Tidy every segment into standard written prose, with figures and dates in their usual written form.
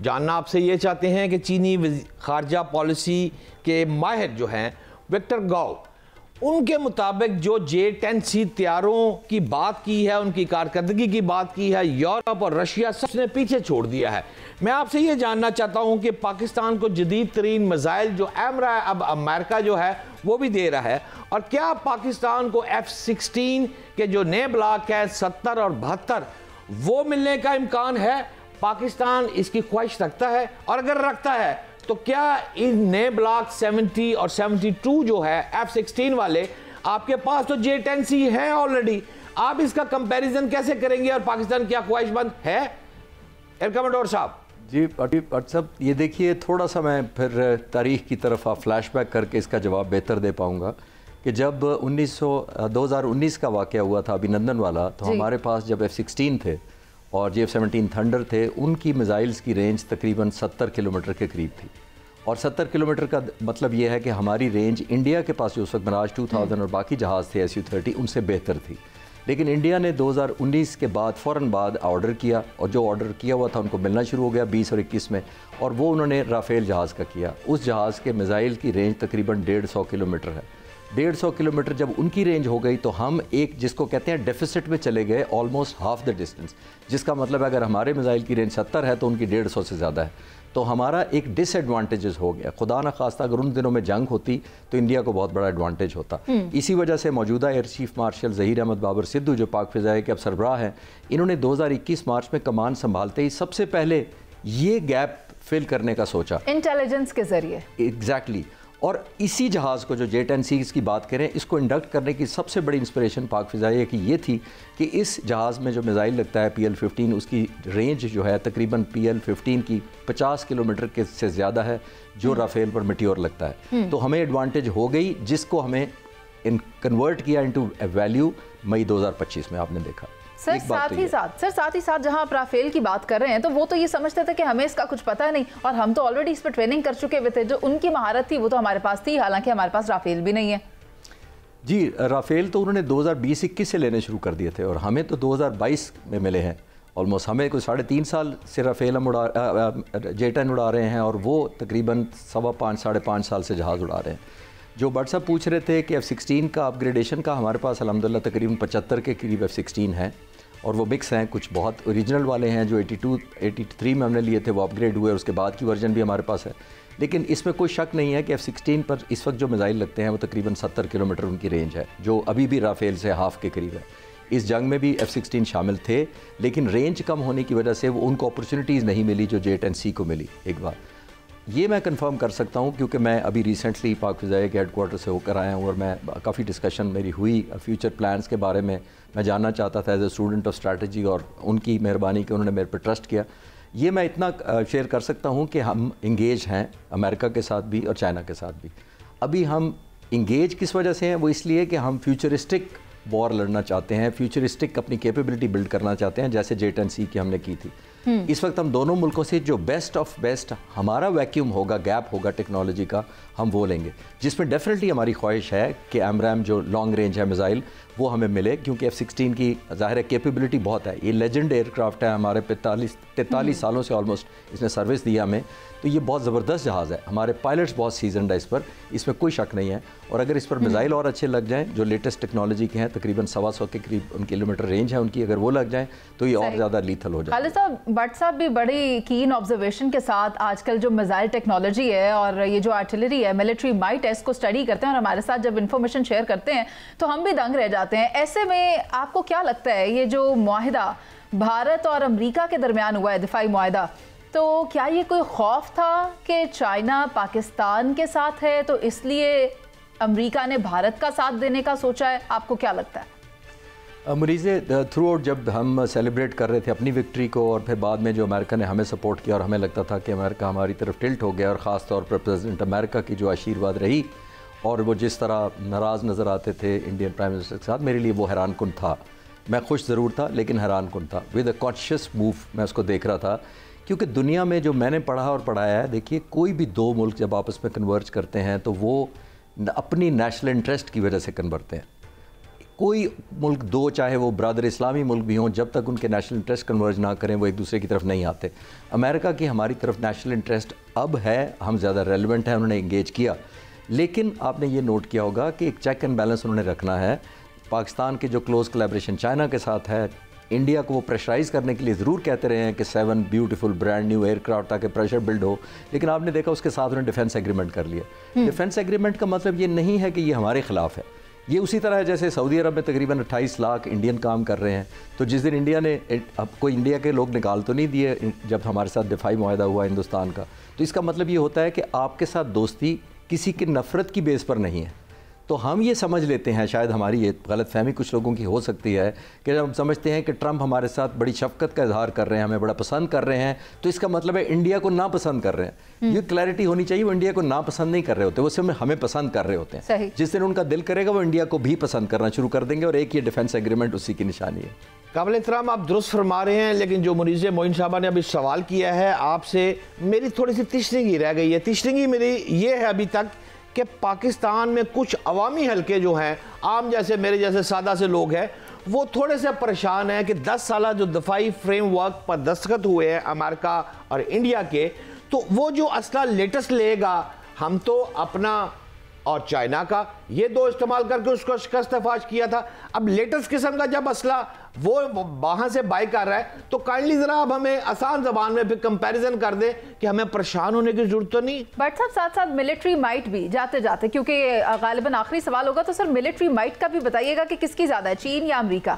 जानना आपसे ये चाहते हैं कि चीनी खारजा पॉलिसी के माहिर जो हैं विक्टर गाओ, उनके मुताबिक जो J10C तैयारों की बात की है, उनकी कारकर्दगी की बात की है, यूरोप और रशिया सबने पीछे छोड़ दिया है। मैं आपसे ये जानना चाहता हूँ कि पाकिस्तान को जदीद तरीन मिसाइल जो अब अमेरिका जो है वो भी दे रहा है, और क्या पाकिस्तान को F-16 के जो नए ब्लॉक है 70 और 72 वो मिलने का इम्कान है? पाकिस्तान इसकी ख्वाहिश रखता है, और अगर रखता है तो क्या इन नए ब्लॉक 70 और 72 जो है F-16 वाले, आपके पास तो J10C है ऑलरेडी, आप इसका कंपैरिजन कैसे करेंगे और पाकिस्तान क्या ख्वाहिशमंद है? एयर कमांडर साहब। जी भट्ट साहब, ये देखिए, थोड़ा सा मैं फिर तारीख की तरफ फ्लैशबैक करके इसका जवाब बेहतर दे पाऊँगा कि जब 2019 का वाक़या हुआ था अभिनंदन वाला, तो हमारे पास जब F-16 थे और F-17 थंडर थे, उनकी मिसाइल्स की रेंज तकरीबन 70 किलोमीटर के करीब थी। और 70 किलोमीटर का मतलब ये है कि हमारी रेंज इंडिया के पास जो उस वक्त मिराज 2000 और बाकी जहाज़ थे Su-30 उनसे बेहतर थी। लेकिन इंडिया ने 2019 के बाद फ़ौरन बाद ऑर्डर किया, और जो ऑर्डर किया हुआ था उनको मिलना शुरू हो गया 20 और 21 में, और वो उन्होंने राफेल जहाज़ का किया। उस जहाज़ के मिसाइल की रेंज तकरीबन 150 किलोमीटर है। 150 किलोमीटर जब उनकी रेंज हो गई तो हम एक जिसको कहते हैं डेफिसिट में चले गए, ऑलमोस्ट हाफ द डिस्टेंस, जिसका मतलब अगर हमारे मिसाइल की रेंज 70 है तो उनकी 150 से ज़्यादा है, तो हमारा एक डिसएडवांटेजेस हो गया। खुदा न खास्ता अगर उन दिनों में जंग होती तो इंडिया को बहुत बड़ा एडवांटेज होता। इसी वजह से मौजूदा air chief marshal Zaheer Ahmed Babar Sidhu जो पाक फ़िज़ाए के अब सरबराह हैं, इन्होंने 2021 मार्च में कमान संभालते ही सबसे पहले ये गैप फिल करने का सोचा, इंटेलिजेंस के जरिए। एग्जैक्टली। और इसी जहाज़ को जो J10C की बात करें, इसको इंडक्ट करने की सबसे बड़ी इंस्पिरेशन पाक फ़िज़ाइया की ये थी कि इस जहाज़ में जो मिसाइल लगता है PL-15, उसकी रेंज जो है तकरीबन PL-15 की 50 किलोमीटर के से ज़्यादा है जो राफेल पर मिट्योर लगता है। तो हमें एडवांटेज हो गई, जिसको हमें कन्वर्ट किया इनटू वैल्यू मई 2025 में आपने देखा। सर साथ ही साथ जहां आप राफेल की बात कर रहे हैं, तो वो तो ये समझते थे कि हमें इसका कुछ पता नहीं, और हम तो ऑलरेडी इस पर ट्रेनिंग कर चुके हुए थे। जो उनकी महारत थी वो तो हमारे पास थी, हालांकि हमारे पास राफेल भी नहीं है। जी, राफेल तो उन्होंने 2020-21 से लेने शुरू कर दिए थे, और हमें तो 2022 में मिले हैं। ऑलमोस्ट हमें कोई 3.5 साल से राफेल हम J10 उड़ा रहे हैं, और वो तकरीबन 5.5 साल से जहाज़ उड़ा रहे हैं। जो भट्ट साहब पूछ रहे थे कि F-16 का अपग्रेडेशन का, हमारे पास अल्हम्दुलिल्लाह तकरीबन 75 के करीब F-16 हैं, और वो मिक्स हैं। कुछ बहुत ओरिजिनल वाले हैं जो 83 में हमने लिए थे, वो अपग्रेड हुए, और उसके बाद की वर्जन भी हमारे पास है। लेकिन इसमें कोई शक नहीं है कि F-16 पर इस वक्त जो मिसाइल लगते हैं वो तकरीबन 70 किलोमीटर उनकी रेंज है, जो अभी भी राफेल से हाफ के करीब है। इस जंग में भी F-16 शामिल थे, लेकिन रेंज कम होने की वजह से वो उनको अपॉर्चुनिटीज़ नहीं मिली जो J10C को मिली। एक बार ये मैं कंफर्म कर सकता हूँ, क्योंकि मैं अभी रिसेंटली पाक फ़िज़ाए के हेडक्वार्टर से होकर आया हूँ, और मैं काफ़ी डिस्कशन मेरी हुई फ्यूचर प्लान्स के बारे में। मैं जानना चाहता था as a student of strategy, और उनकी मेहरबानी कि उन्होंने मेरे पर ट्रस्ट किया। ये मैं इतना शेयर कर सकता हूँ कि हम इंगेज हैं अमेरिका के साथ भी और चाइना के साथ भी। अभी हम इंगेज किस वजह से हैं? वो इसलिए कि हम फ्यूचरिस्टिक वॉर लड़ना चाहते हैं, फ्यूचरिस्टिक अपनी कैपेबिलिटी बिल्ड करना चाहते हैं, जैसे J10C की हमने की थी। इस वक्त हम दोनों मुल्कों से जो बेस्ट ऑफ बेस्ट हमारा वैक्यूम होगा, गैप होगा टेक्नोलॉजी का, हम वो लेंगे, जिसमें डेफिनेटली हमारी ख्वाहिश है कि AMRAAM जो लॉन्ग रेंज है मिसाइल वो हमें मिले, क्योंकि F-16 की ज़ाहिर है कैपेबिलिटी बहुत है। ये लेजेंड एयरक्राफ्ट है, हमारे 43 सालों से ऑलमोस्ट इसने सर्विस दिया हमें, तो ये बहुत ज़बरदस्त जहाज़ है। हमारे पायलट्स बहुत सीजनड है इस पर, इसमें कोई शक नहीं है। और अगर इस पर मिसाइल और अच्छे लग जाएँ जो लेटेस्ट टेक्नोलॉजी के हैं, तकरीबन 125 के करीब किलोमीटर रेंज है उनकी, अगर वो लग जाएँ तो ये और ज़्यादा लीथल हो जाए। भट्ट साहब भी बड़ी कीन ऑब्जर्वेशन के साथ आजकल जो मिसाइल टेक्नोलॉजी है और ये जो आर्टिलरी है, मिलिट्री माइट है, इसको स्टडी करते हैं, और हमारे साथ जब इन्फॉर्मेशन शेयर करते हैं तो हम भी दंग रह जाते हैं। ऐसे में आपको क्या लगता है, ये जो मुआहिदा भारत और अमेरिका के दरमियान हुआ है, दिफाई मुआहिदा, तो क्या ये कोई खौफ था कि चाइना पाकिस्तान के साथ है तो इसलिए अमेरिका ने भारत का साथ देने का सोचा है? आपको क्या लगता है? मरीज़े थ्रू आउट जब हम सेलिब्रेट कर रहे थे अपनी विक्ट्री को, और फिर बाद में जो अमेरिका ने हमें सपोर्ट किया, और हमें लगता था कि अमेरिका हमारी तरफ टिल्ट हो गया, और ख़ास तौर पर प्रेसिडेंट अमेरिका की जो आशीर्वाद रही और वो जिस तरह नाराज़ नज़र आते थे इंडियन प्राइम मिनिस्टर के साथ, मेरे लिए वो हैरान कुन था। मैं खुश ज़रूर था लेकिन हैरान कुन था। विद अ कॉन्शियस मूव मैं उसको देख रहा था, क्योंकि दुनिया में जो मैंने पढ़ा और पढ़ाया है, देखिए कोई भी दो मुल्क जब आपस में कन्वर्ज करते हैं तो वो अपनी नेशनल इंटरेस्ट की वजह से कन्वर्ट हैं। कोई मुल्क दो, चाहे वो ब्रादर इस्लामी मुल्क भी हों, जब तक उनके नेशनल इंटरेस्ट कन्वर्ज ना करें वो एक दूसरे की तरफ नहीं आते। अमेरिका की हमारी तरफ नेशनल इंटरेस्ट अब है, हम ज़्यादा रेलिवेंट है, उन्होंने इंगेज किया। लेकिन आपने ये नोट किया होगा कि एक चेक एंड बैलेंस उन्होंने रखना है। पाकिस्तान के जो क्लोज कोलैबोरेशन चाइना के साथ है, इंडिया को वो प्रेशराइज़ करने के लिए ज़रूर कहते रहे हैं कि 7 ब्यूटीफुल ब्रांड न्यू एयरक्राफ्ट ताकि प्रेशर बिल्ड हो, लेकिन आपने देखा उसके साथ उन्होंने डिफेंस एग्रीमेंट कर लिया। डिफेंस एग्रीमेंट का मतलब ये नहीं है कि ये हमारे खिलाफ है। ये उसी तरह है जैसे सऊदी अरब में तकरीबन 28 लाख इंडियन काम कर रहे हैं, तो जिस दिन इंडिया ने, अब कोई इंडिया के लोग निकाल तो नहीं दिए जब हमारे साथ दिफाई मुआहदा हुआ हिंदुस्तान का, तो इसका मतलब ये होता है कि आपके साथ दोस्ती किसी की नफ़रत की बेस पर नहीं है। तो हम ये समझ लेते हैं, शायद हमारी ये गलतफहमी कुछ लोगों की हो सकती है कि जब हम समझते हैं कि ट्रंप हमारे साथ बड़ी शफकत का इजहार कर रहे हैं, हमें बड़ा पसंद कर रहे हैं, तो इसका मतलब है इंडिया को नापसंद कर रहे हैं। ये क्लैरिटी होनी चाहिए, वो इंडिया को नापसंद नहीं कर रहे होते, वो सिर्फ हमें पसंद कर रहे होते हैं। जिस दिन उनका दिल करेगा वो इंडिया को भी पसंद करना शुरू कर देंगे, और एक ये डिफेंस एग्रीमेंट उसी की निशानी है। काबिल एहतराम आप दुरुस्त फरमा रहे हैं, लेकिन जो मुनीज़ मोइन साहबा ने अभी सवाल किया है आपसे, मेरी थोड़ी सी तिश्तगी रह गई है। तिश्तगी मेरी ये है अभी तक कि पाकिस्तान में कुछ अवामी हलके जो हैं, आम जैसे मेरे जैसे सादा से लोग हैं, वो थोड़े से परेशान हैं कि 10 साल जो दफाई फ्रेमवर्क पर दस्तखत हुए हैं अमेरिका और इंडिया के, तो वो जो असला लेटेस्ट लेगा, हम तो अपना और चाइना का ये दो इस्तेमाल करके उसको शिकस्त फाश किया था। अब लेटेस्ट किस्म का जब असला वो वहां से बाई कर रहा है, तो काइंडली जरा अब हमें आसान जबान में फिर कंपैरिजन कर दे कि हमें परेशान होने की जरूरत तो नहीं। बट साहब साथ साथ मिलिट्री माइट भी जाते जाते, क्योंकि गालिबन आखिरी सवाल होगा, तो सर मिलिट्री माइट का भी बताइएगा कि किसकी ज्यादा है, चीन या अमेरिका?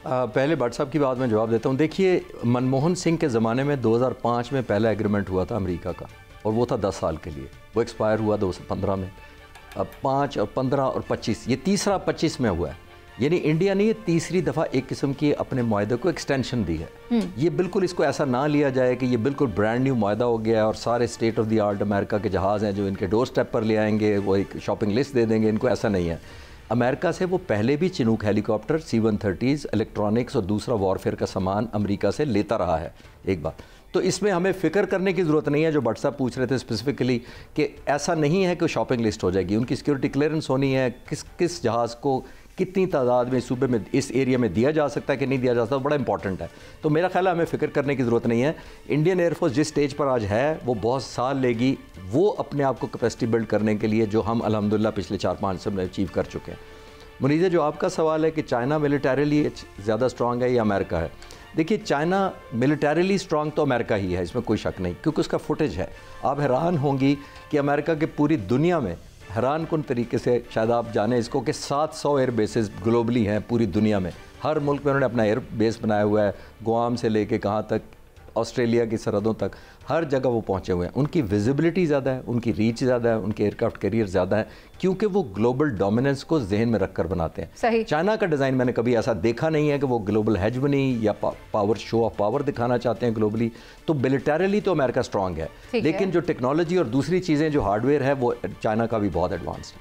पहले भट्ट साहब की बात में जवाब देता हूँ। देखिए, मनमोहन सिंह के ज़माने में 2005 में पहला एग्रीमेंट हुआ था अमेरिका का, और वो था 10 साल के लिए, वो एक्सपायर हुआ 2015 में। अब 5 और 15 और 25, ये तीसरा 25 में हुआ है। यानी इंडिया ने ये तीसरी दफ़ा एक किस्म की अपने मुआहदे को एक्सटेंशन दी है। ये बिल्कुल, इसको ऐसा ना लिया जाए कि ये बिल्कुल ब्रांड न्यू मुआहदा हो गया है और सारे state of the art America के जहाज़ हैं जो इनके डोर स्टेप पर ले आएंगे, वो एक शॉपिंग लिस्ट दे देंगे इनको, ऐसा नहीं है। अमेरिका से वो पहले भी चिनूक हेलीकॉप्टर, C-130, इलेक्ट्रॉनिक्स और दूसरा वॉरफेयर का सामान अमेरिका से लेता रहा है। एक बात तो इसमें हमें फ़िक्र करने की ज़रूरत नहीं है। जो भट्ट साहब पूछ रहे थे स्पेसिफिकली कि ऐसा नहीं है कि शॉपिंग लिस्ट हो जाएगी, उनकी सिक्योरिटी क्लियरेंस होनी है, किस जहाज़ को कितनी तादाद में सूबे में इस एरिया में दिया जा सकता है कि नहीं दिया जा सकता, बड़ा इंपॉर्टेंट है। तो मेरा ख्याल है हमें फ़िक्र करने की ज़रूरत नहीं है। इंडियन एयरफोर्स जिस स्टेज पर आज है वो बहुत साल लेगी वो अपने आप को कैपेसिटी बिल्ड करने के लिए, जो हम अल्हम्दुलिल्लाह पिछले 4-5 साल में अचीव कर चुके हैं। मुनीज़ा, जो आपका सवाल है कि चाइना मिलिटरीली ज़्यादा स्ट्रॉन्ग है या अमेरिका है, देखिए चाइना मिलिटरीली स्ट्रॉन्ग तो अमेरिका ही है, इसमें कोई शक नहीं, क्योंकि उसका फुटेज है। आप हैरान होंगी कि अमेरिका के पूरी दुनिया में, हैरान कुन तरीके से शायद आप जाने इसको, कि 700 एयर बेसेस ग्लोबली हैं पूरी दुनिया में। हर मुल्क में उन्होंने अपना एयर बेस बनाया हुआ है, गुआम से लेके कहाँ तक, ऑस्ट्रेलिया की सरहदों तक, हर जगह वो पहुँचे हुए हैं। उनकी विजिबिलिटी ज़्यादा है, उनकी रीच ज़्यादा है, उनके एयरक्राफ्ट कैरियर ज़्यादा है, क्योंकि वो ग्लोबल डोमिनेंस को जहन में रखकर बनाते हैं। सही। चाइना का डिज़ाइन मैंने कभी ऐसा देखा नहीं है कि वो ग्लोबल हेजमनी या पावर, शो ऑफ पावर दिखाना चाहते हैं ग्लोबली। तो मिलिटरीली तो अमेरिका स्ट्रॉन्ग है, लेकिन जो टेक्नोलॉजी और दूसरी चीज़ें जो हार्डवेयर है वो चाइना का भी बहुत एडवांस है।